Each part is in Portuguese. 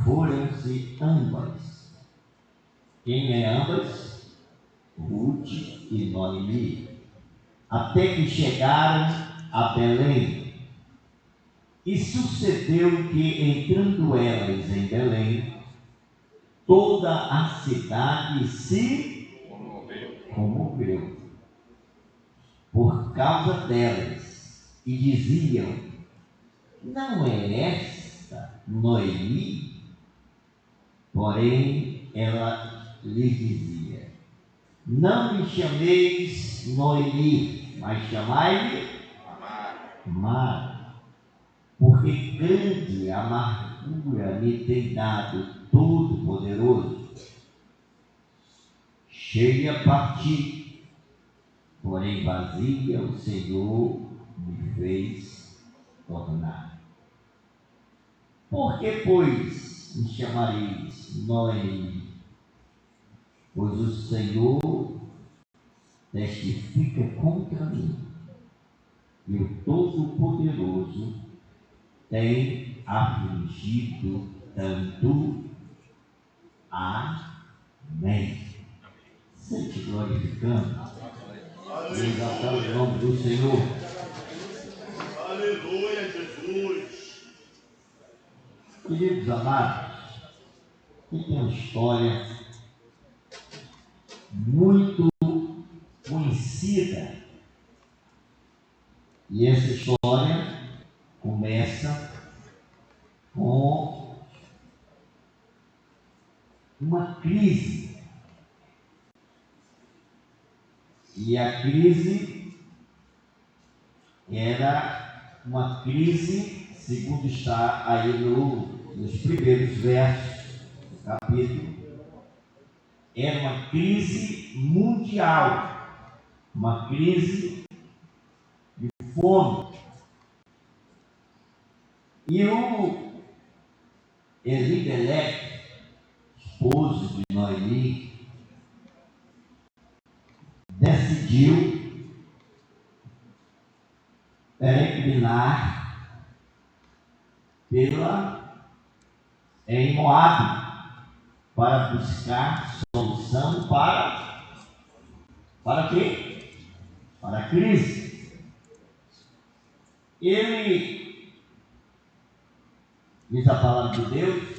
foram-se ambas. Quem é ambas? Ruth e Noemi. Até que chegaram a Belém. E sucedeu que, entrando elas em Belém, toda a cidade se comoveu por causa delas, e diziam: não é esta Noemi? Porém, ela lhes dizia: não me chameis Noemi, mas chamai-me Mara, porque grande amargura me tem dado Todo-Poderoso. Cheia parti, porém vazia o Senhor me fez tornar. Por que, pois, me chamareis Noemi? Pois o Senhor testifica contra mim, e o Todo-Poderoso tem afligido tanto. Amém. Sente glorificando, exaltando o nome do Senhor. Aleluia, Jesus. Queridos amados, aqui tem uma história muito conhecida, e essa história começa com uma crise. E a crise era uma crise, segundo está aí nos primeiros versos do capítulo, era uma crise mundial, uma crise de fome. E o Elimeleque, esposo de Noemi, decidiu peregrinar em Moabe para buscar solução para quê? Para a crise. Ele, diz a palavra de Deus,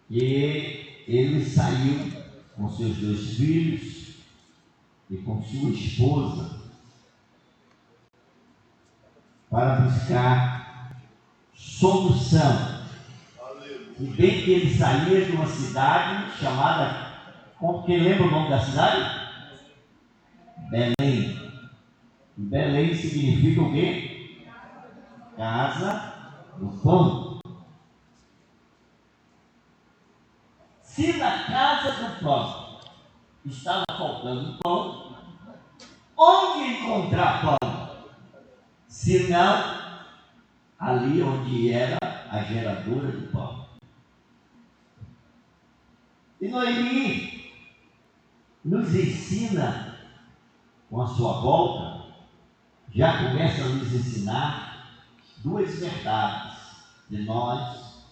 que ele saiu com seus 2 filhos e com sua esposa para buscar solução. E bem que ele saía de uma cidade chamada, quem lembra o nome da cidade? Belém. Belém significa o quê? Casa do pão. Se na casa do pão estava faltando pão, onde encontrar pão? Se não, ali onde era a geradora do pão. E Noemi nos ensina, com a sua volta, já começa a nos ensinar 2 verdades de nós,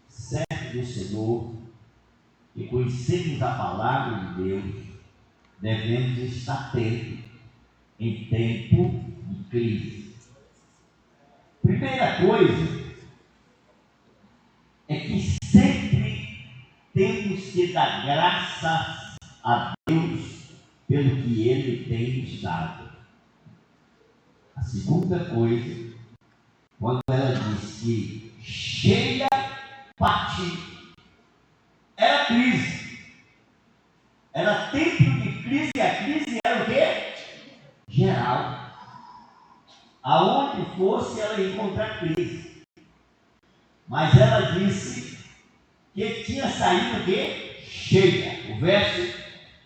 servos do Senhor, que conhecemos a palavra de Deus, devemos estar atentos em tempo de crise. Primeira coisa é que sempre temos que dar graças a Deus pelo que Ele tem nos dado. A segunda coisa, quando ela diz que cheia parti, era crise, era tempo de crise, e a crise era o quê? Geral. Aonde fosse ela ia encontrar crise. Mas ela disse que tinha saído o quê? Cheia. O verso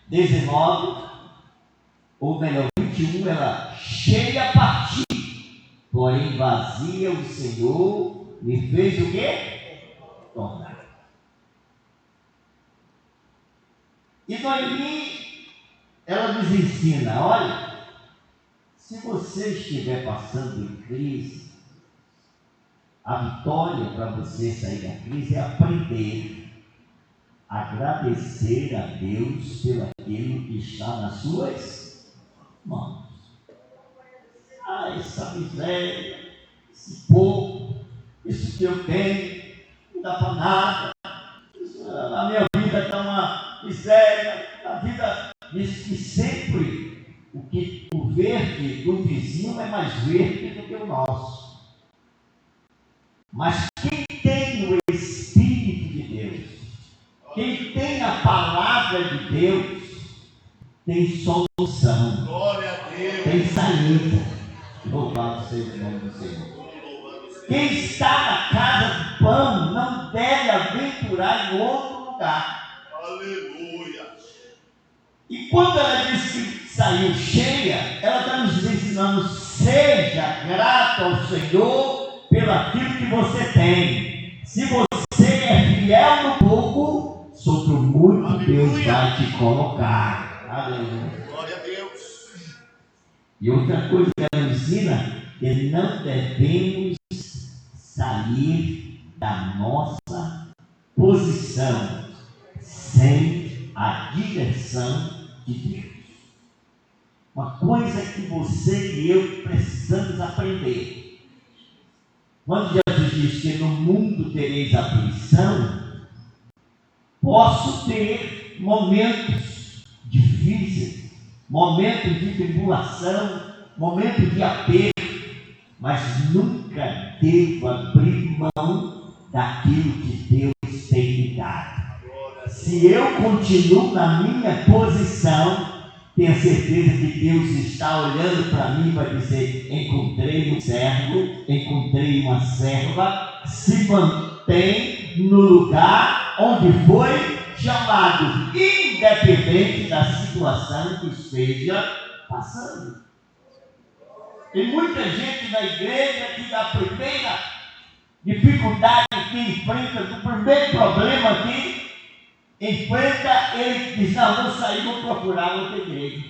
19, ou melhor, 21, ela cheia parti, porém vazia o Senhor me fez o quê? Tornar. E Noemi, ela nos ensina: olha, se você estiver passando em crise, A vitória para você sair da crise é aprender a agradecer a Deus pelo aquilo que está nas suas mãos. Essa miséria, esse pouco, isso que eu tenho, não dá para nada. Na minha vida está uma miséria, na vida diz que sempre o verde do vizinho é mais verde do que o nosso. Mas quem tem o Espírito de Deus, quem tem a palavra de Deus, tem solução. Glória a Deus. Tem saída. Louvado seja o nome do Senhor. Quem está na casa do pão não deve aventurar em outro lugar. Aleluia. E quando ela diz que saiu cheia, ela está nos ensinando: seja grato ao Senhor pelo aquilo que você tem. Se você é fiel no pouco, sobre o muito, aleluia, Deus vai te colocar. Aleluia. Glória a Deus. E outra coisa que ela ensina, que não devemos sair da nossa posição sem a direção de Deus. Uma coisa que você e eu precisamos aprender. Quando Jesus diz que no mundo tereis aflição, posso ter momentos difíceis, momentos de tribulação, momentos de aperto, mas nunca devo abrir mão daquilo que Deus tem me dado. Se eu continuo na minha posição, tenho certeza que Deus está olhando para mim e vai dizer: encontrei um servo, encontrei uma serva, se mantém no lugar onde foi chamado, independente da situação que esteja passando. Tem muita gente na igreja que da primeira dificuldade que enfrenta, do primeiro problema que enfrenta, ele diz: não, vou sair, vou procurar outra igreja,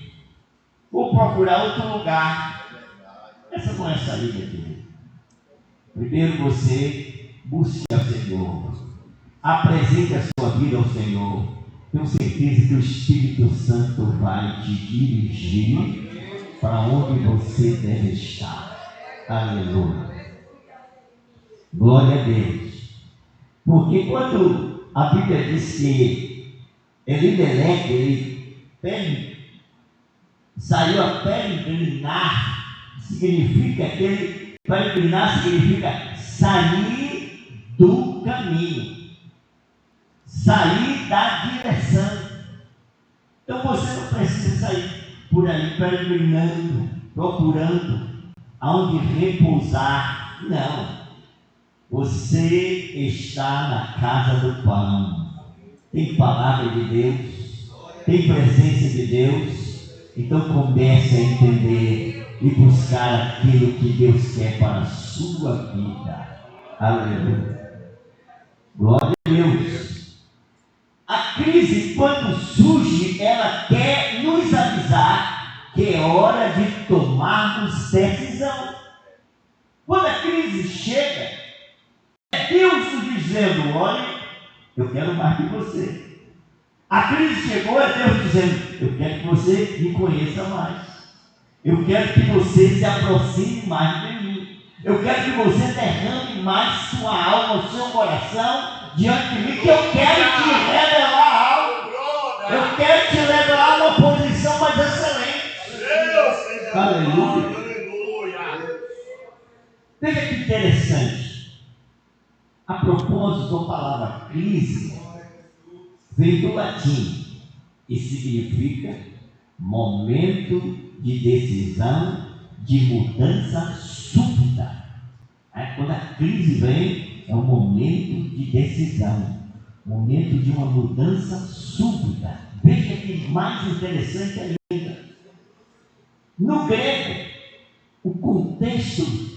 vou procurar outro lugar. Essa não é saída, querido. Primeiro você busque ao Senhor, apresente a sua vida ao Senhor. Tenho certeza que o Espírito Santo vai te dirigir para onde você deve estar. Aleluia. Glória a Deus. Porque quando a Bíblia diz que Elimeleque, ele saiu a peregrinar, significa que ele, peregrinar significa sair do caminho, sair da direção. Então você não precisa sair por aí peregrinando, procurando aonde repousar. Não. Você está na casa do pão. Tem palavra de Deus, tem presença de Deus. Então comece a entender e buscar aquilo que Deus quer para a sua vida. Aleluia. Glória a Deus. A crise, quando surge, ela quer nos avisar que é hora de tomarmos decisão. Quando a crise chega, é Deus nos dizendo: olha, eu quero mais que você. A crise chegou, é Deus dizendo: eu quero que você me conheça mais. Eu quero que você se aproxime mais de mim. Eu quero que você derrame mais sua alma, o seu coração diante de mim, que eu quero te revelar algo. Eu quero te levar a uma posição mais excelente. Aleluia. Veja que interessante. A propósito, a palavra crise vem do latim e significa momento de decisão, de mudança súbita. Quando a crise vem, é um momento de decisão, momento de uma mudança súbita. Veja que mais interessante ainda. No grego, no contexto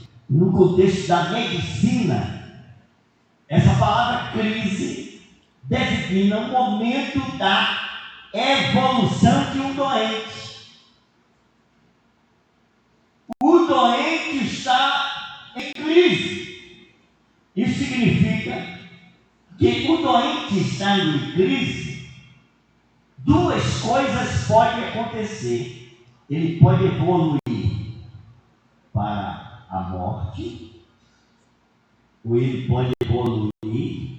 da medicina, essa palavra crise designa um momento da evolução de um doente. O doente está em crise. Isso significa que o doente estando em crise, duas coisas podem acontecer. Ele pode evoluir para a morte, ou ele pode evoluir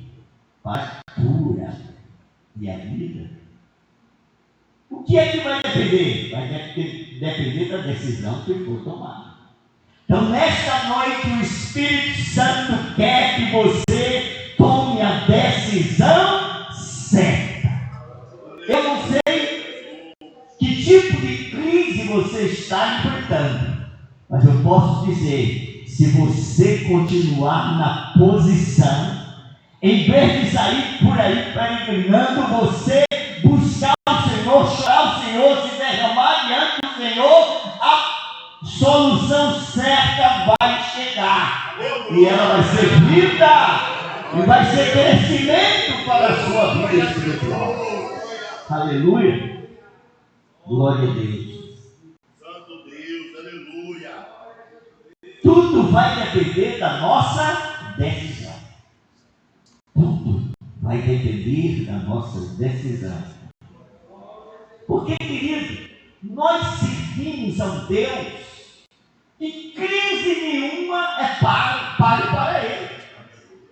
para a cura e a vida. O que é que vai depender? Vai depender da decisão que for tomada. Então, nesta noite, o Espírito Santo quer que você tome a decisão certa. Eu não sei que tipo de crise você está enfrentando, mas eu posso dizer, se você continuar na posição, em vez de sair por aí peregrinando, você buscar o Senhor, chorar o Senhor, se derramar diante do Senhor, a solução certa vai chegar. E ela vai ser vida, e vai ser crescimento para a sua vida espiritual. Aleluia. Glória a Deus. Santo Deus, aleluia. Tudo vai depender da nossa decisão. Tudo vai depender da nossa decisão. Porque, querido, nós servimos a um Deus que crise nenhuma é para Ele.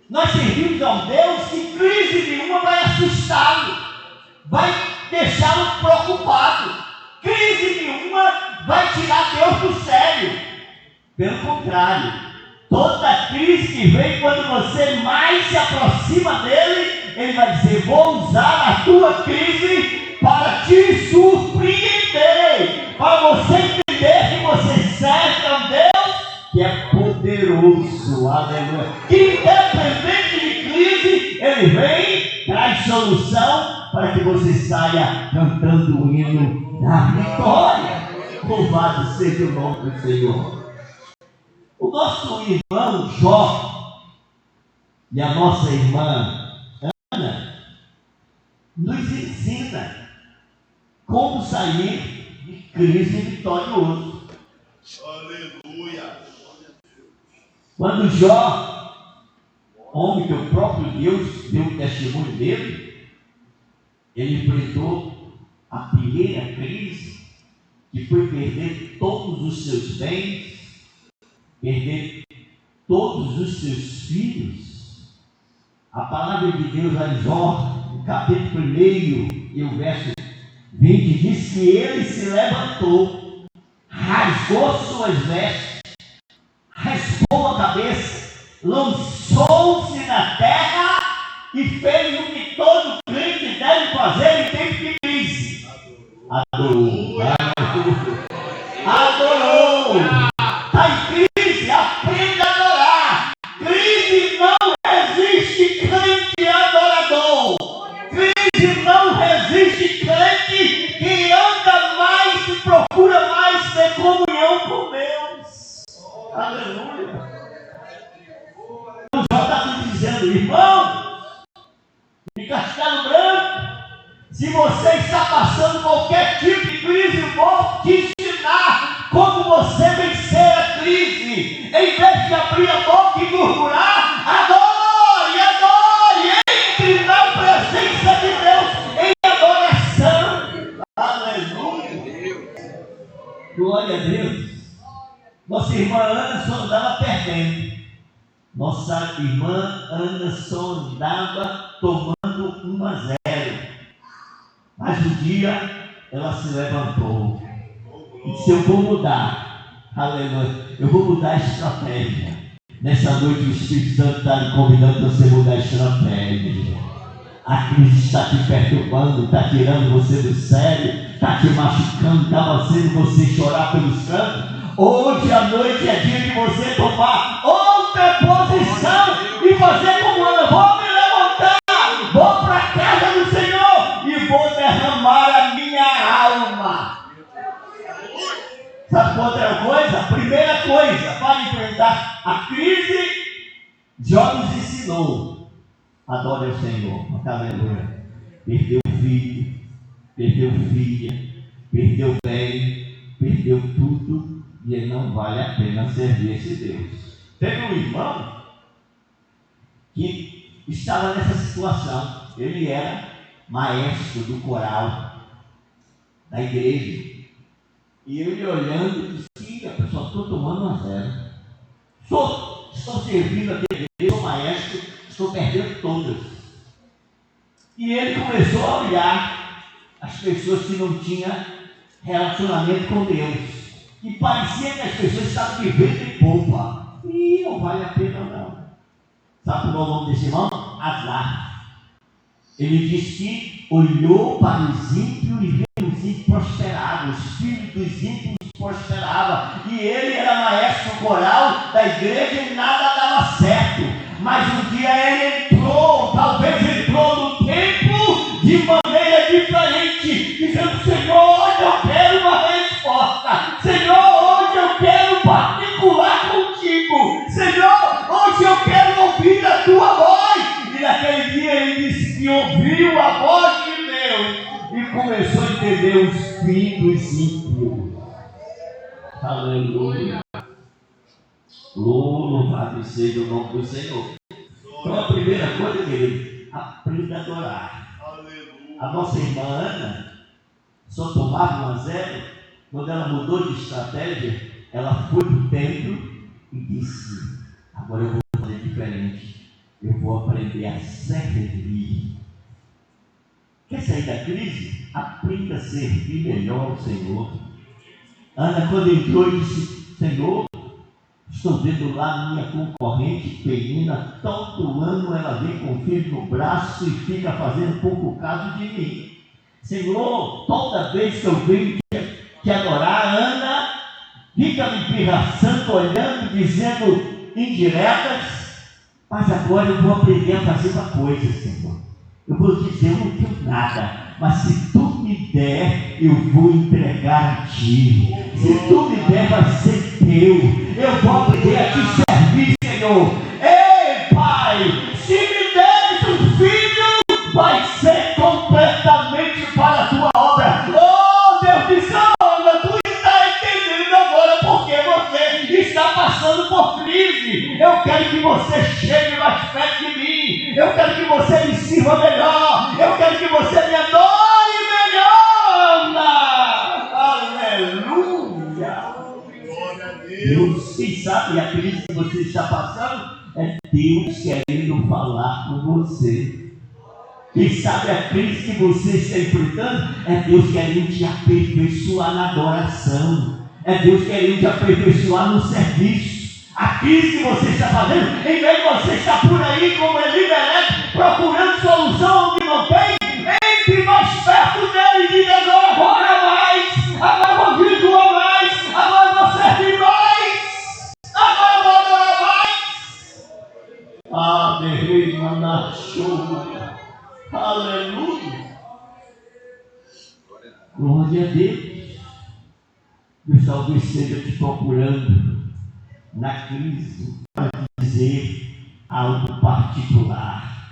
Nós servimos a um Deus que crise nenhuma vai assustá-lo, vai deixá-lo preocupado. Crise nenhuma vai tirar Deus do sério. Pelo contrário, toda crise que vem, quando você mais se aproxima dele, ele vai dizer: vou usar a tua crise para te surpreender, para você entender que você serve a um Deus que é poderoso, aleluia, que independente de crise, ele vem, traz solução para que você saia cantando o hino da vitória. Louvado seja o nome do Senhor. O nosso irmão Jó e a nossa irmã Ana nos ensina como sair de crise vitorioso. Aleluia. Quando Jó, homem que o próprio Deus deu o testemunho dele, ele enfrentou a primeira crise, que foi perder todos os seus bens, perder todos os seus filhos. A palavra de Deus lá em Jó, no capítulo 1 e o verso 20, diz que ele se levantou, rasgou suas vestes, raspou a cabeça, lançou-se na terra e fez o que todo crente deve fazer em tempo de crise. Adorou. Adorou. Está em crise, aprenda a adorar. Crise não resiste crente adorador. Crise não resiste crente que anda mais e procura mais ter comunhão com Deus. Aleluia. O Jó está me dizendo: irmão, de Castelo Branco, se você está passando qualquer tipo de crise, eu vou te ensinar como você vencer a crise. Em vez de abrir a boca e murmurar, adore, adore, entre na presença de Deus em adoração. Aleluia. Glória a Deus. Nossa irmã Ana só andava perdendo. Nossa irmã Ana só andava tomando 1-0. Mas um dia ela se levantou e disse: eu vou mudar, aleluia, eu vou mudar a estratégia. Nessa noite o Espírito Santo está lhe convidando para você mudar a estratégia. A crise está te perturbando, está tirando você do sério, está te machucando, está fazendo você chorar pelos cantos. Hoje à noite é dia de você tomar outra posição e fazer como Ana: vou me levantar, vou para a casa do Senhor e vou derramar a minha alma. Sabe qual é a coisa? Primeira coisa, para enfrentar a crise, Jó nos ensinou: adore ao Senhor. Aleluia. Perdeu filho, perdeu filha, perdeu bem, perdeu tudo, e ele não vale a pena servir esse Deus. Teve um irmão que estava nessa situação. Ele era maestro do coral da igreja. E ele olhando, disse: a pessoa, estou tomando 1-0. Estou servindo a igreja, sou maestro, estou perdendo todas. E ele começou a olhar as pessoas que não tinham relacionamento com Deus. E parecia que as pessoas estavam vivendo em polpa. E não vale a pena não. Sabe qual é o nome desse irmão? Azar. Ele disse que olhou para os ímpios e viu os ímpios prosperavam. Os filhos dos ímpios prosperavam. E ele era maestro coral da igreja e nada dava certo. Mas um dia ele entrou, talvez entrou no templo de maneira diferente, dizendo: Senhor, hoje eu quero uma resposta. Senhor, hoje eu quero particular contigo. Senhor, hoje eu quero ouvir a tua voz. E naquele dia ele disse que ouviu a voz de Deus e começou a entender os fins dos ímpios. Aleluia. Louvado seja o nome do Senhor. Então a primeira coisa, querido, aprenda a adorar. A nossa irmã Ana só tomava 1-0. Quando ela mudou de estratégia, ela foi para o templo e disse: agora eu vou fazer diferente. Eu vou aprender a servir. Quer sair da crise? Aprenda a servir melhor ao Senhor. Ana, quando entrou, disse: Senhor, estou vendo lá minha concorrente Penina, todo ano ela vem com o filho no braço e fica fazendo pouco caso de mim. Senhor, toda vez que eu venho te adorar, Ana fica me pirraçando, olhando, dizendo indiretas. Mas agora eu vou aprender a fazer uma coisa, Senhor. Eu vou dizer: eu não tenho nada, mas se tu me der, eu vou entregar a ti. Se tu me der, vai ser teu. Eu vou aprender a te servir, Senhor. Ei, Pai, se me deres um filho, vai ser completamente para a tua obra. Oh, Deus de Ana, tu está entendendo agora porque você está passando por crise. Eu quero que você chegue mais perto de mim. Eu quero que você me sirva melhor. Eu quero que você me adore melhor. Aleluia. Deus, quem sabe a crise que você está passando é Deus querendo falar com você. Quem sabe a crise que você está enfrentando é Deus querendo te aperfeiçoar na adoração. É Deus querendo te aperfeiçoar no serviço. A crise que você está fazendo, em vez de você estar por aí como Elimelec, procurando solução onde não tem, entre mais perto dele e diga: agora mais, agora vou virtuar mais, agora vou servir mais, agora vou adorar mais. Ah, derrama na chuva. Aleluia. Glória a Deus. Deus talvez esteja te procurando na crise para dizer algo particular,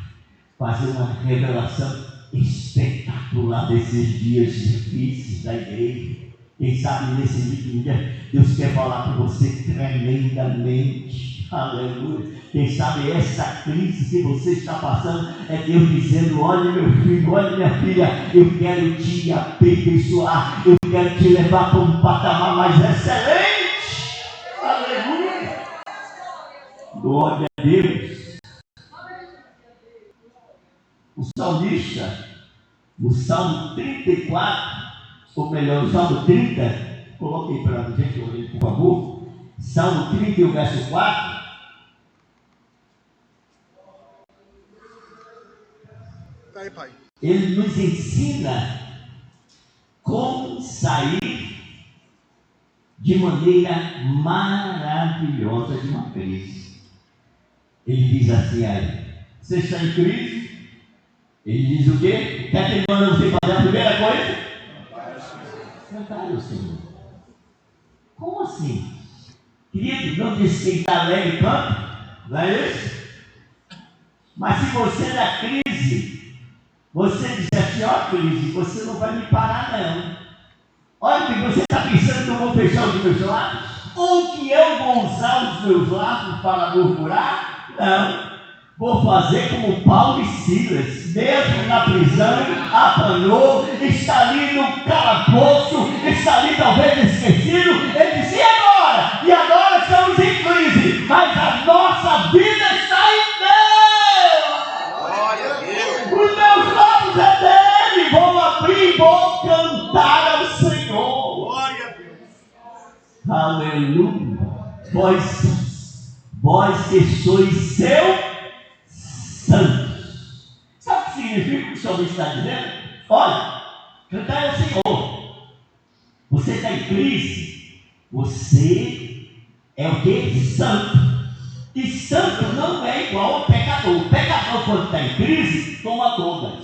fazer uma revelação espetacular desses dias difíceis da igreja. Quem sabe nesse dia Deus quer falar com você tremendamente. Aleluia. Quem sabe essa crise que você está passando é Deus dizendo: olha, meu filho, olha, minha filha, eu quero te aperfeiçoar, eu quero te levar para um patamar mais excelente. Aleluia. Glória a Deus. O salmista, no Salmo 34, ou melhor, no Salmo 30, coloquei para a gente, por favor. Salmo 30 e o verso 4. Aí, pai. Ele nos ensina como sair de maneira maravilhosa de uma crise. Ele diz assim aí: você está em crise? Ele diz o quê? Quer que ele manda você fazer a primeira coisa? Cantar o Senhor. Como assim? Querido, não disse quem está alegre canta? Não é isso? Mas se você é da crise, você diz assim: ó, crise, você não vai me parar não. Olha o que você está pensando que eu vou fechar os meus lábios? Ou que eu vou usar os meus lábios para murmurar? Não. Vou fazer como Paulo e Silas, mesmo na prisão, apanhou, está ali no calabouço, está ali talvez esquecido. Ele disse: e agora? E agora estamos em crise, mas a nossa vida está em Deus. Glória a Deus. Os meus lábios é dele, vou abrir, vou cantar ao Senhor. Glória a Deus. Aleluia. Vós que sois seu santos. Sabe o que significa o que o salmista está dizendo? Olha, cantai ao Senhor. Você está em crise, você é o que? Santo. E santo não é igual ao pecador. O pecador, quando está em crise, toma todas.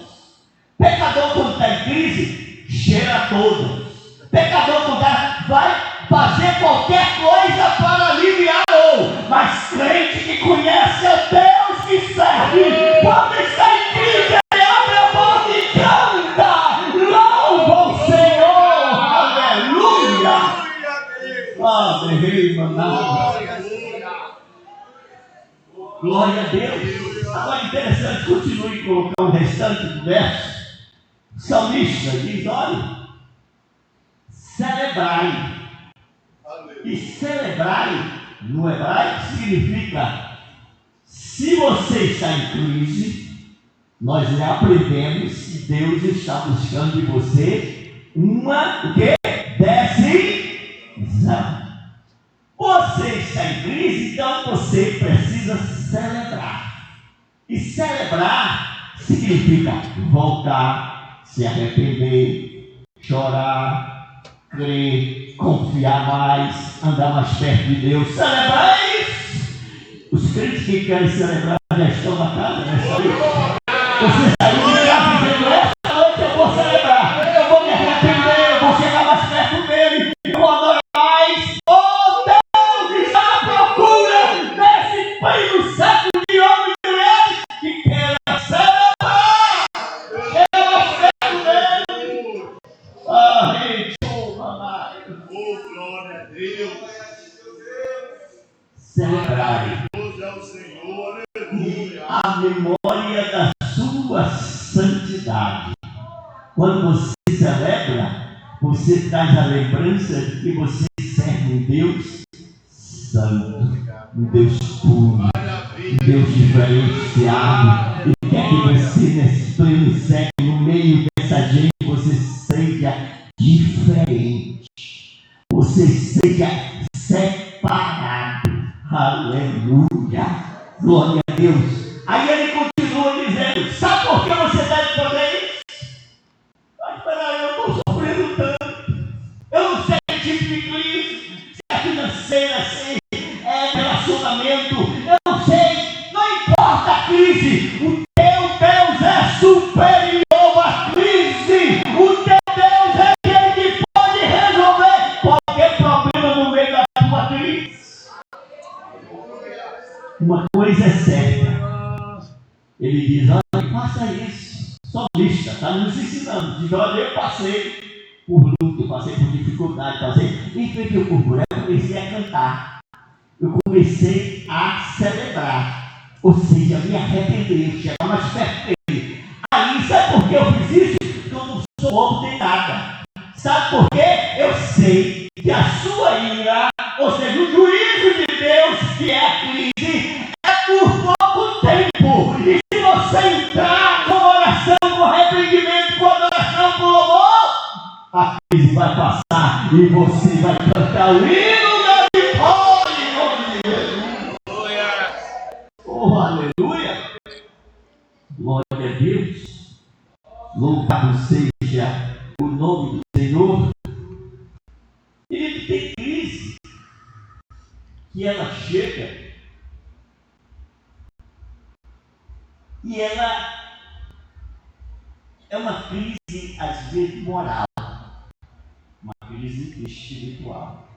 Pecador, quando está em crise, cheira todas. Pecador, quando vai fazer qualquer coisa para aliviar-o. Mas crente que conhece o Deus que serve, quando está em crise, ele abre a boca e canta: louva o Senhor, aleluia. Glória a Deus. Agora interessante, continue a colocar o restante do verso. O salmista diz: olha, celebrai. E celebrai no hebraico significa: se você está em crise, nós já aprendemos que Deus está buscando de você uma, o quê? Decisão. Você está em crise, então você precisa celebrar. E celebrar significa voltar, se arrepender, chorar, crer, confiar mais, andar mais perto de Deus. Celebrar é isso. Os crentes que querem celebrar já estão na casa, não é só isso. Você saiu de casa dizendo: essa noite eu vou celebrar, eu vou me arrepender, eu vou chegar mais perto dele, eu vou adorar mais. Oh Deus, está à procura desse país século de homens e mulheres que querem celebrar. Chega mais perto dele. Ah, gente, Glória a Deus. celebrai Deus é o Senhor. e a memória da sua santidade. Quando você celebra, você traz a lembrança de que você serve um Deus santo, um Deus puro, um Deus diferenciado, e quer que você nesse pleno século, no meio dessa gente, você seja diferente, você seja separado. Aleluia, glória a Deus. Aí ele continua dizendo: sabe por que você deve fazer isso? Mas espera aí, eu estou sofrendo tanto, eu não sei que tipo de crise, se é financeira, se é relacionamento, eu não sei, não importa a crise, o teu Deus é superior à crise, o teu Deus é aquele que pode resolver qualquer problema no meio da tua crise. Uma coisa é certa, ele diz: olha, faça isso. Salmista está nos ensinando. Diz: olha, eu passei por luto, passei por dificuldade, e foi que eu comecei a cantar, eu comecei a celebrar, ou seja, me arrepender, chegar mais perto dele. Aí, sabe por que eu fiz isso? Porque eu não sou homem de nada. Sabe por quê? Eu sei que a sua ira, ou seja, o juízo de Deus, que é a crise, é por pouco tempo. E se você entrar com oração, com arrependimento, com adoração, com louvor, a crise vai passar e você vai cantar o hino da vitória em nome de Jesus. Oh, aleluia! Glória a Deus. Louvado seja o nome do Senhor. Ele tem crise que ela chega e ela é uma crise, às vezes, moral, uma crise espiritual.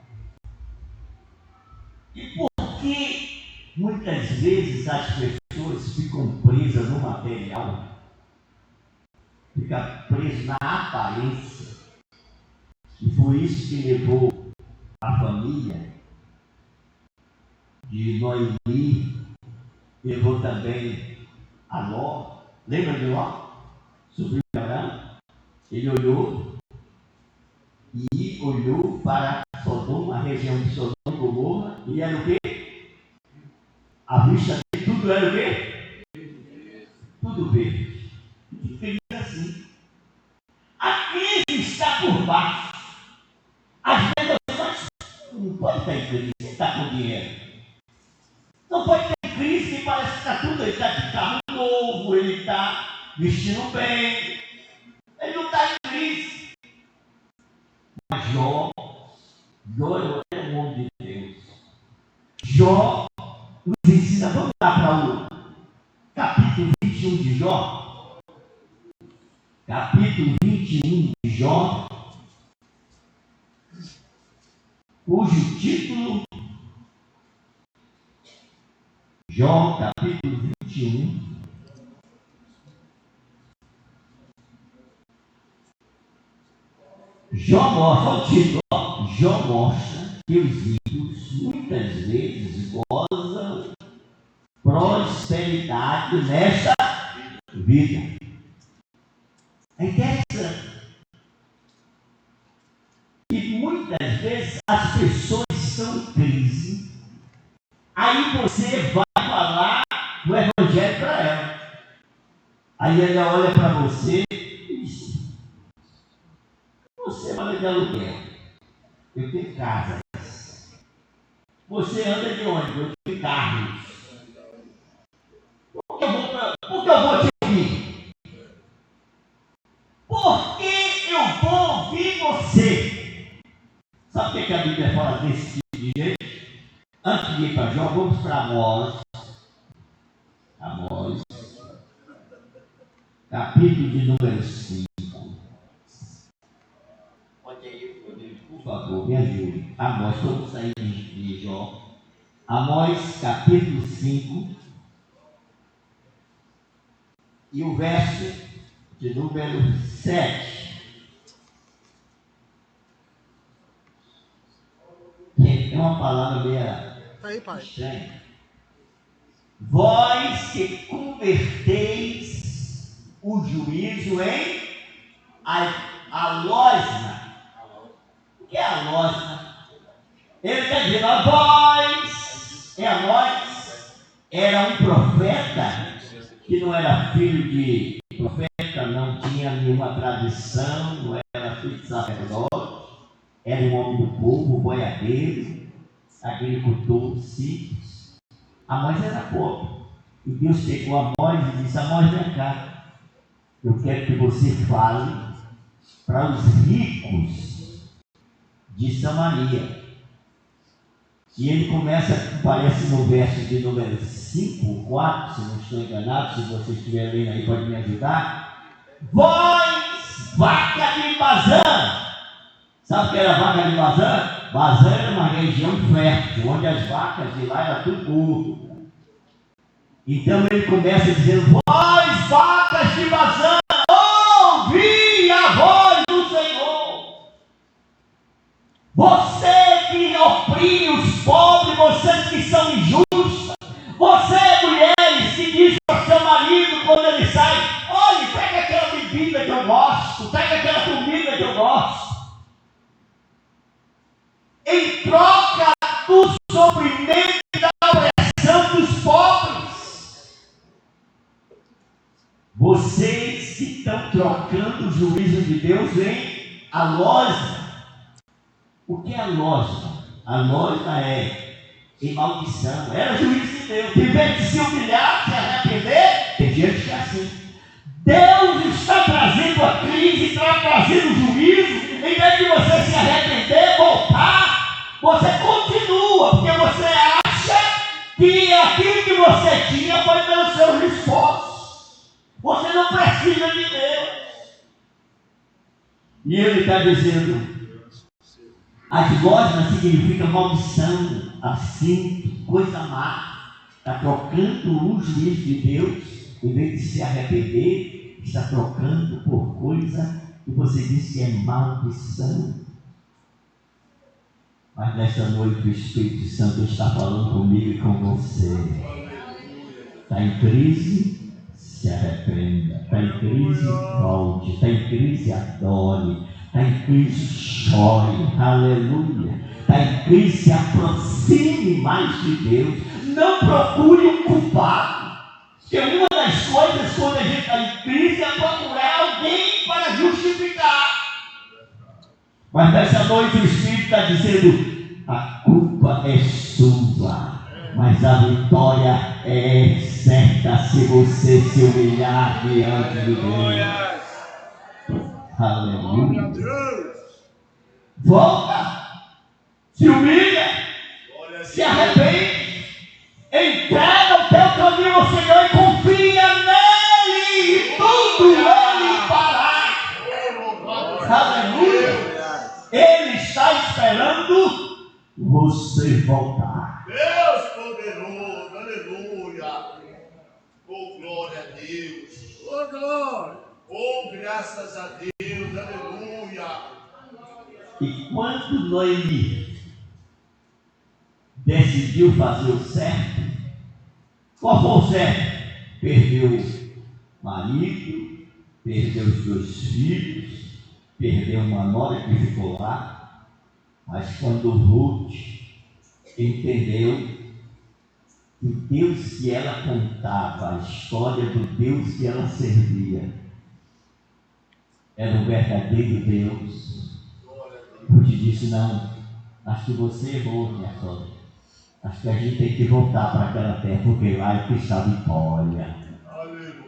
E por que muitas vezes as pessoas ficam presas no material, ficam presas na aparência? E foi isso que levou a família de Noemi levou também a Ló. Lembra de Ló? Sobrinho de Abraão? Ele olhou para Sodoma, a região de Sodoma e Gomorra, e era o quê? A vista de tudo era o quê? Tudo verde. E feliz assim. A crise está por baixo. Às vezes você não pode estar em crise, você está com dinheiro. Não pode ter crise que parece que está tudo, ele está de carro novo, ele está vestindo bem. Ele não está em crise. Mas Jó era um homem de Deus. Jó nos ensina, vamos lá para o capítulo 21 de Jó. Capítulo 21 de Jó, cujo título, Jó, capítulo 21. Jó mostra, olha o título, Jó mostra que os ímpios muitas vezes gozam prosperidade nesta vida. É interessante. E muitas vezes as pessoas estão em crise. Aí você vai falar do evangelho para ela. Aí ela olha para você e diz: você mora de aluguel, eu tenho casa. Você anda de ônibus, eu tenho carros. Por que eu vou te ouvir? Porque eu vou ouvir você. Sabe o que a Bíblia fala desse tipo de gente? Antes de ir para Jó, vamos para Amós. Amós, capítulo de número 5. Pode aí, Rodrigo, por favor, me ajude. Amós, vamos sair de Jó. Amós, capítulo 5. E o verso de número 7. É uma palavra meio estranha. Vós que converteis o juízo em alosna. O que é alosna? Ele quer dizer, vós, Amós era um profeta que não era filho de profeta, não tinha nenhuma tradição, não era filho de sacerdote, era um homem do povo, boiadeiro, agricultor simples. Amós era pobre. E Deus pegou Amós e disse: Amós, vem cá. Eu quero que você fale para os ricos de Samaria. E ele começa, parece no verso de número 5, 4, se não estou enganado, se você estiver lendo aí pode me ajudar. Vós, vaca de Bazã. Sabe o que era a vaca de Bazã? Bazã era uma região fértil, onde as vacas de lá eram tudo gordo. Então ele começa dizendo: vós, vacas de Bazã, ouvi a voz do Senhor. Você que oprime os pobres, vocês que são injustas, você, mulheres, que diz para o seu marido quando ele sai: olha, pega aquela bebida que eu gosto, pega aquela comida que eu gosto. Em troca do sofrimento e da opressão dos pobres. Vocês que estão trocando o juízo de Deus em alosna. O que é alosna? Alosna é em maldição. Era juízo de Deus. Em vez de se humilhar, se arrepender, tem gente que é assim. Deus está trazendo a crise, está trazendo o juízo. Em vez de você se arrepender, voltar, você continua, porque você acha que aquilo que você tinha foi pelos seus esforços. Você não precisa de Deus. E ele está dizendo: alosna significa maldição, assim, coisa má. Está trocando o juízo de Deus, em vez de se arrepender, está trocando por coisa que você diz que é maldição. Mas nesta noite o Espírito Santo está falando comigo e com você. Está em crise? Se arrependa. Está em crise? Volte. Está em crise? Adore. Está em crise? Chore. Aleluia. Está em crise? Se aproxime mais de Deus. Não procure um culpado. Porque uma das coisas quando a gente está em crise é procurar alguém para justificar. Mas nessa noite o Espírito está dizendo: a culpa é sua, mas a vitória é certa se você se humilhar diante de Deus. Aleluia. Volta, se humilha, se arrepende, entrega o teu caminho ao Senhor e confia nele, e tudo ele fará. Aleluia. Ele está esperando você voltar. Deus poderoso, aleluia. Oh, glória a Deus. Oh, glória. Oh, graças a Deus, aleluia. E quando Noemi decidiu fazer o certo, qual foi o certo? Perdeu o marido, perdeu os 2 filhos, perdeu uma nora que ficou lá. Mas quando Ruth entendeu que o Deus que ela contava, a história do Deus que ela servia, era o verdadeiro Deus, Ruth disse: não, acho que você errou, minha sogra. Acho que a gente tem que voltar para aquela terra, porque lá é que está a vitória,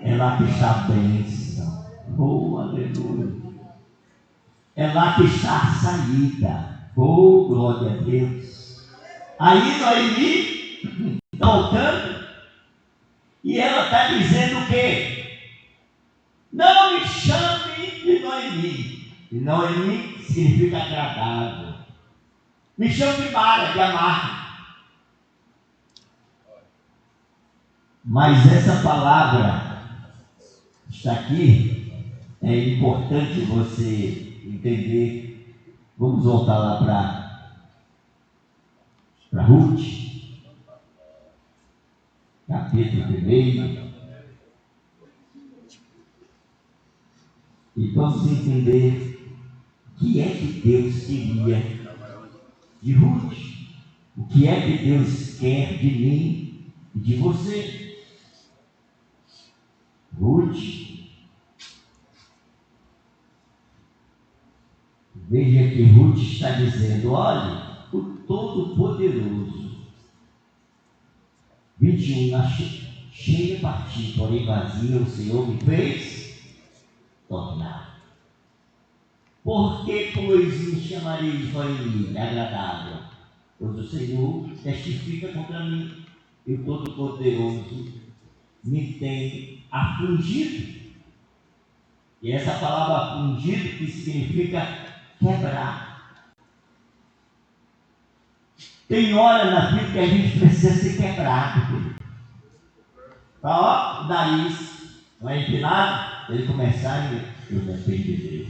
é lá que está a bênção. Oh, aleluia. É lá que está a saída. Oh, glória a Deus. Aí Noemi está voltando e ela está dizendo o quê? Não me chame de Noemi. Noemi significa agradável. Me chame de Mara, de amar. Mas essa palavra está aqui. É importante você entender. Vamos voltar lá para Ruth, capítulo 1. E vamos entender o que é que Deus queria de Ruth. O que é que Deus quer de mim e de você. Ruth, veja que Ruth está dizendo: olha, o Todo-Poderoso, 21, cheia parti, porém vazia, o Senhor me fez tornar. Por que, pois, me chamarei de Noemi, agradável? Pois o Senhor testifica contra mim, e o Todo-Poderoso me tem afligido. E essa palavra afligido, que significa quebrar. Tem hora na vida que a gente precisa ser quebrado. Ó, o nariz não é empinado, ele começar a eu dependo de Deus.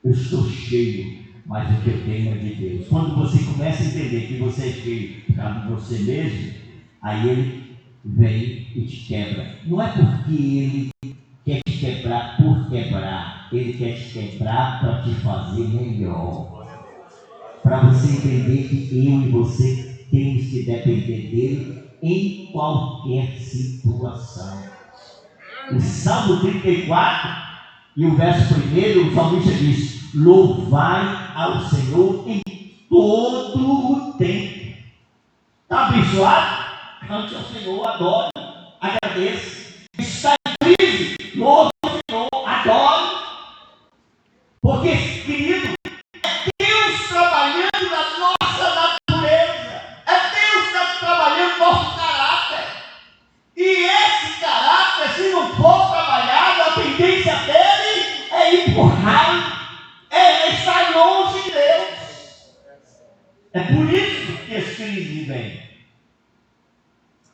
Eu estou cheio, mas o que eu tenho é de Deus. Quando você começa a entender que você é cheio por causa de você mesmo, aí ele vem e te quebra. Não é porque ele quer te quebrar por quebrar, ele quer te quebrar para te fazer melhor. Para você entender que eu e você temos que depender dele em qualquer situação. O Salmo 34 e o verso 1, o salmista diz: louvai ao Senhor em todo o tempo. Está abençoado? Cante ao Senhor, adore, agradeça. Está em crise? Louve ao Senhor, adore. Porque, querido, é Deus trabalhando na nossa natureza. É Deus trabalhando no nosso caráter. E esse caráter, se não for trabalhado, a tendência dele é ir por raio, é estar longe de Deus. É por isso que as crises vêm.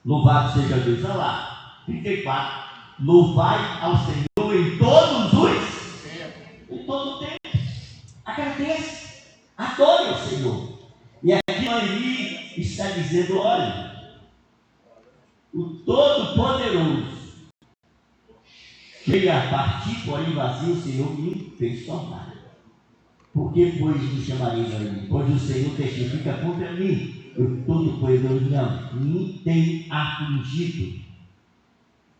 Louvado seja Deus. Olha lá, 34. Louvai ao Senhor em todos os tempos. Em todo o tempo. Agradeça. Adore ao Senhor. E aqui Noemi está dizendo: olha, o Todo-Poderoso, chega a partir, porém vazio, o Senhor me fez tornar. Por que, pois, me chamareis a mim? Pois o Senhor testifica contra mim. O Todo-Poderoso não me tem afligido.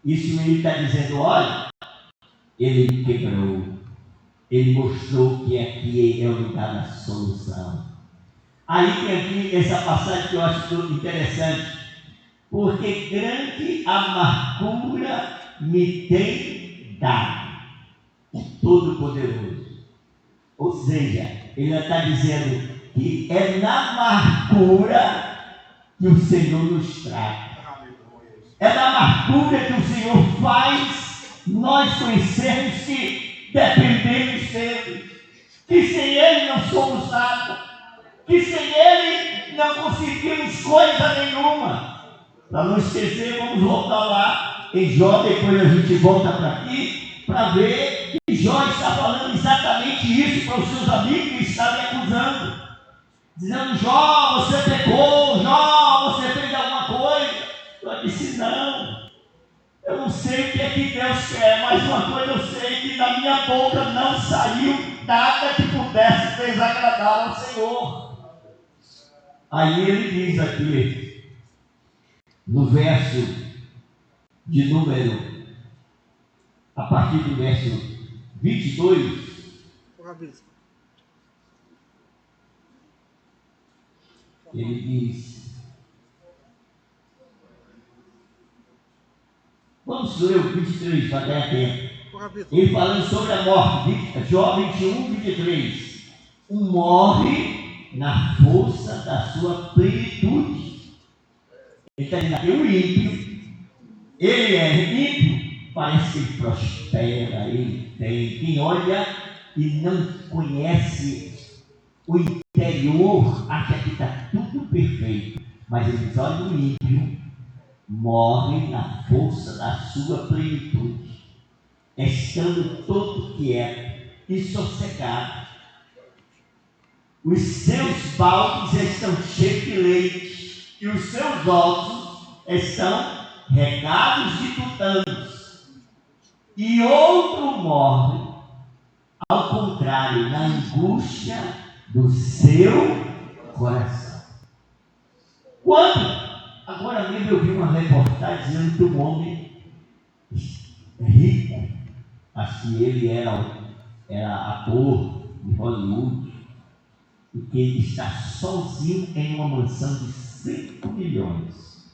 Isso ele está dizendo, olha, ele me quebrou. Ele mostrou que aqui é o lugar da solução. Aí tem aqui essa passagem que eu acho interessante. Porque grande amargura me tem dado o Todo-Poderoso. Ou seja, ele está dizendo que é na amargura que o Senhor nos trata. É na amargura que o Senhor faz nós conhecermos que dependemos dele, que sem ele não somos nada, que sem ele não conseguimos coisa nenhuma. Para não esquecer, vamos voltar lá em Jó, depois a gente volta para aqui, para ver que Jó está falando exatamente isso para os seus amigos que estavam acusando, dizendo, Jó, você pecou, Jó, você fez alguma coisa. Jó disse, não, eu não sei o que é que Deus quer, mas uma coisa eu sei, que da minha boca não saiu nada que pudesse desagradar ao Senhor. Aí ele diz aqui, no verso de número, a partir do verso 22, ele diz, vamos ler o 23, para dar tempo. Ele falando sobre a morte, Jó 21, 23. Morre na força da sua plenitude. Ele está dizendo que o ímpio, ele é ímpio, parece que ele prospera, ele tem. Quem olha e não conhece o interior, acha que está tudo perfeito. Mas ele diz, olha, o ímpio morre na força da sua plenitude, estando todo quieto e sossegado. Os seus baldes estão cheios de leite, e os seus ossos estão regados de tutanos. E outro morre, ao contrário, na angústia do seu coração. Quando? Agora mesmo eu vi uma reportagem dizendo que um homem rico, acho que ele era ator de Hollywood, e que ele está sozinho em uma mansão de 5 milhões.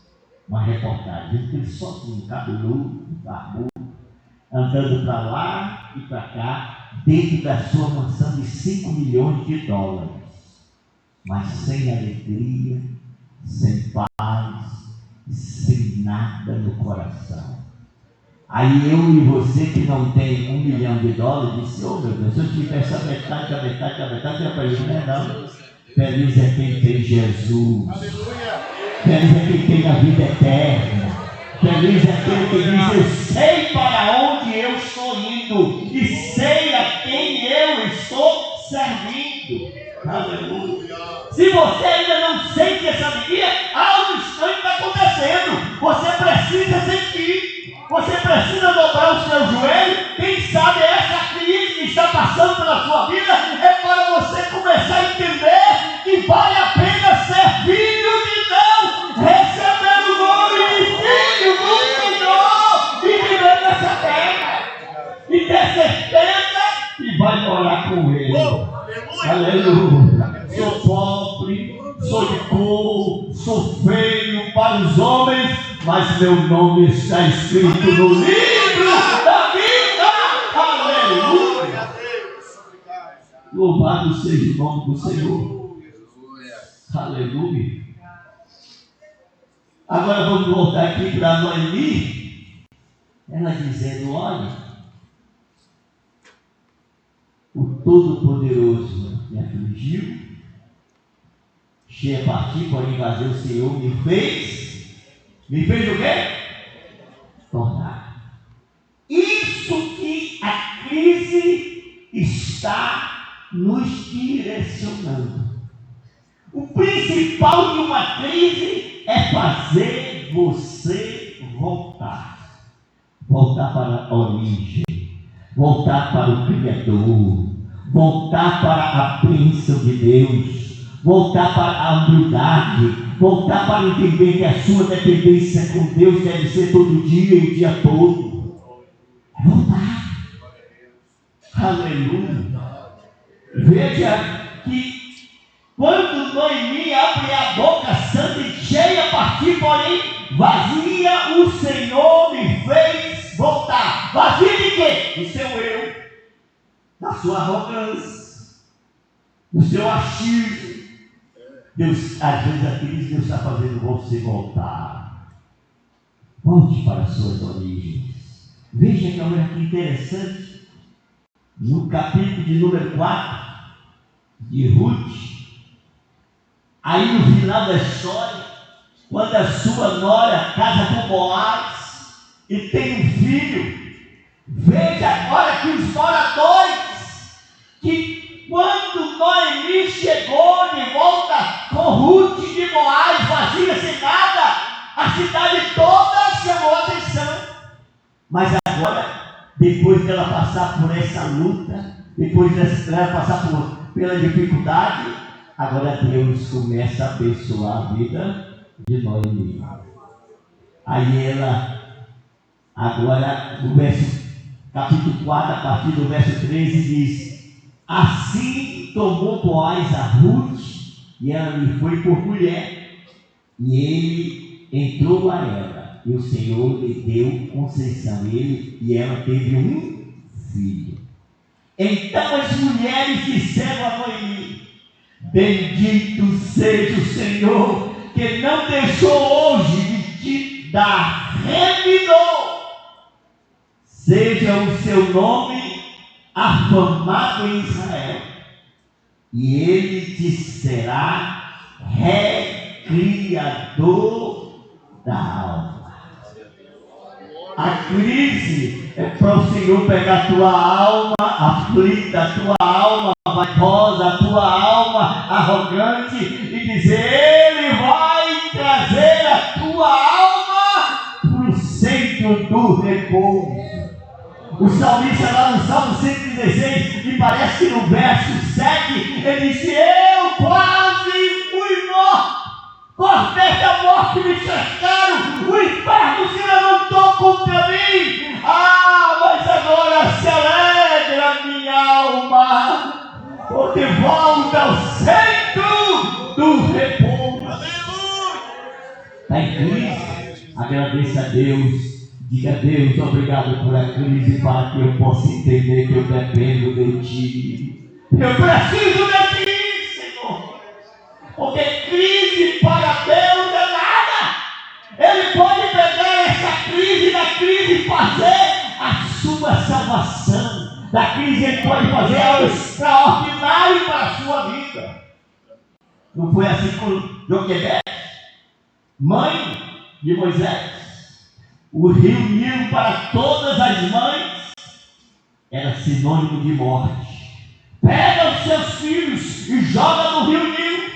Uma reportagem, ele sozinho, cabeludo, barbudo, andando para lá e para cá, dentro da sua mansão de 5 milhões de dólares, mas sem alegria, sem paz, sem nada no coração. Aí eu e você que não tem 1 milhão de dólares, disse, oh meu Deus, se eu tivesse a metade, eu ia para isso, né? Não. Feliz é quem tem Jesus. Aleluia. Feliz é quem tem a vida eterna. Feliz é aquele que diz, eu sei para onde eu estou indo e sei a quem eu estou servindo. Aleluia. Se você ainda não sente essa alegria, algo estranho está acontecendo. Você precisa sentir. Você precisa dobrar o seu joelho. Quem sabe essa crise que está passando pela sua vida é para você começar a entender que vale a pena ser filho de Deus, receber o nome de filho do Senhor e viver nessa terra. E ter certeza que vai morar com Ele. Aleluia. Sou pobre, sou de cor, sou feio para os homens, mas meu nome está escrito no livro da vida. Aleluia. Louvado seja o nome do Senhor. Aleluia. Agora vamos voltar aqui para Noemi. Ela dizendo, olha, o Todo-Poderoso me afligiu, cheia a partir, porém vazio, o Senhor me fez o quê? Tornar. Isso que a crise está nos direcionando. O principal de uma crise é fazer você voltar. Voltar para a origem. Voltar para o Criador. Voltar para a bênção de Deus. Voltar para a humildade. Voltar para entender que a sua dependência com Deus deve ser todo dia e o dia todo. Voltar. Aleluia. Veja que quando Noemi abre a boca santa e cheia, partir, porém vazia, o Senhor me fez voltar. Vazia de quê? Do seu eu, da sua arrogância, do seu achismo. Deus, às vezes aqueles Deus está fazendo você voltar. Volte para as suas origens. Veja que olha que interessante. No capítulo de número 4 de Ruth, aí no final da história, quando a sua nora casa com Boaz e tem um filho, veja agora que os moradores, que quando Noemi chegou de volta com Ruth de Boaz, vazia, sem nada, a cidade toda chamou a atenção. Mas agora, depois dela passar por essa luta, depois dela passar pela dificuldade, agora Deus começa a abençoar a vida de Noemi. Aí ela, agora no capítulo 4, a partir do verso 13, diz: assim tomou Boaz a Ruth, e ela lhe foi por mulher, e ele entrou a ela. E o Senhor lhe deu concessão, e ela teve um filho. Então as mulheres disseram a Noemi: bendito seja o Senhor, que não deixou hoje de te dar remidor. Seja o seu nome afamado em Israel, e ele te será recriador da alma. A crise é para o Senhor pegar a tua alma aflita, a tua alma vaidosa, a tua alma arrogante e dizer: Ele vai trazer a tua alma para o centro do repouso. O salmista lá no Salmo 116, e parece que no verso 7, ele disse: eu quase fui morto. Cortei a morte, me cercaram, o inferno se levantou contra mim. Mas agora se alegra minha alma, porque volta ao centro do repouso. Está em crise? Agradeça a Deus. Diga: Deus, obrigado por a crise, para que eu possa entender que eu dependo de Ti. Eu preciso de Ti, Senhor. Porque crise para Deus é nada. Ele pode pegar essa crise, da crise fazer a sua salvação. Da crise Ele pode fazer algo extraordinário para a sua vida. Não foi assim com Joquebede, mãe de Moisés? O rio Nilo para todas as mães era sinônimo de morte. Pega os seus filhos e joga no rio Nilo.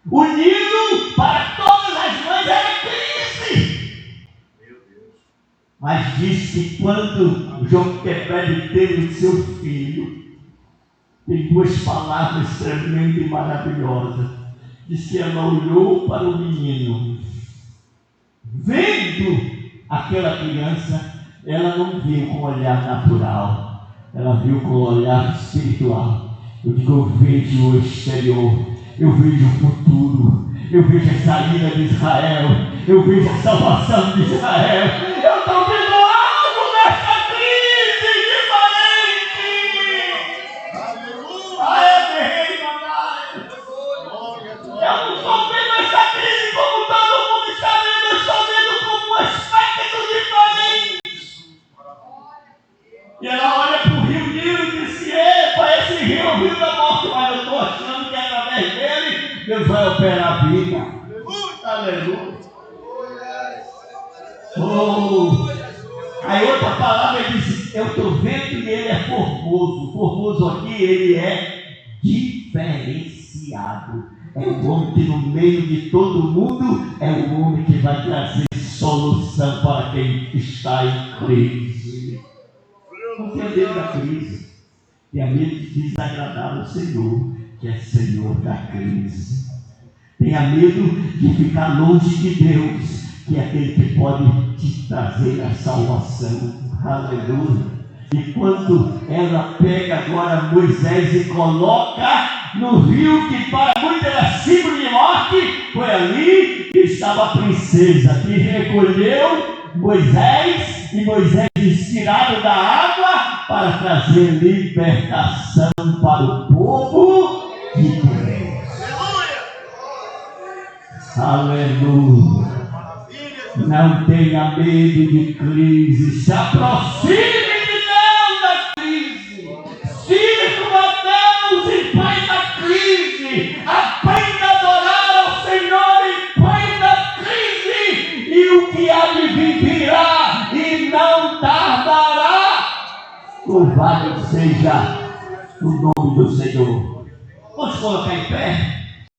O Nilo para todas as mães era crise. Mas diz que quando Joquebede teve o seu filho, tem duas palavras tremendas e maravilhosas. Diz que ela olhou para o menino, vendo aquela criança, ela não viu com olhar natural, ela viu com olhar espiritual. Eu digo: eu vejo o exterior, eu vejo o futuro, eu vejo a saída de Israel, eu vejo a salvação de Israel. Eu estou vendo algo nessa crise diferente. Eu não estou vendo essa crise como todo mundo está vendo, eu estou vendo como um aspecto diferente. E ela olha para o rio Nilo e diz: epa, esse rio é o rio da morte, mas eu estou achando que através dele Deus vai operar a vida. Aleluia. Aí outra palavra, ele diz: eu estou vendo e ele é formoso. Formoso aqui, ele é diferenciado. é um homem que no meio de todo mundo é um homem que vai trazer solução para quem está em crise. Não tenha medo da crise, tenha medo de desagradar o Senhor, que é Senhor da crise. Tenha medo de ficar longe de Deus, que é aquele que pode te trazer a salvação. Aleluia. E quando ela pega agora Moisés e coloca no rio, que para muito era símbolo de morte, foi ali que estava a princesa, que recolheu Moisés, e Moisés tiraram da água para trazer libertação para o povo de Deus. Aleluia. Não tenha medo de crise, se aproxime de Deus da crise, sirva a Deus em plena crise, aprenda a adorar ao Senhor em plena crise, e o que há de vir virá e não tardará. Louvado seja o nome do Senhor. Vamos colocar em pé?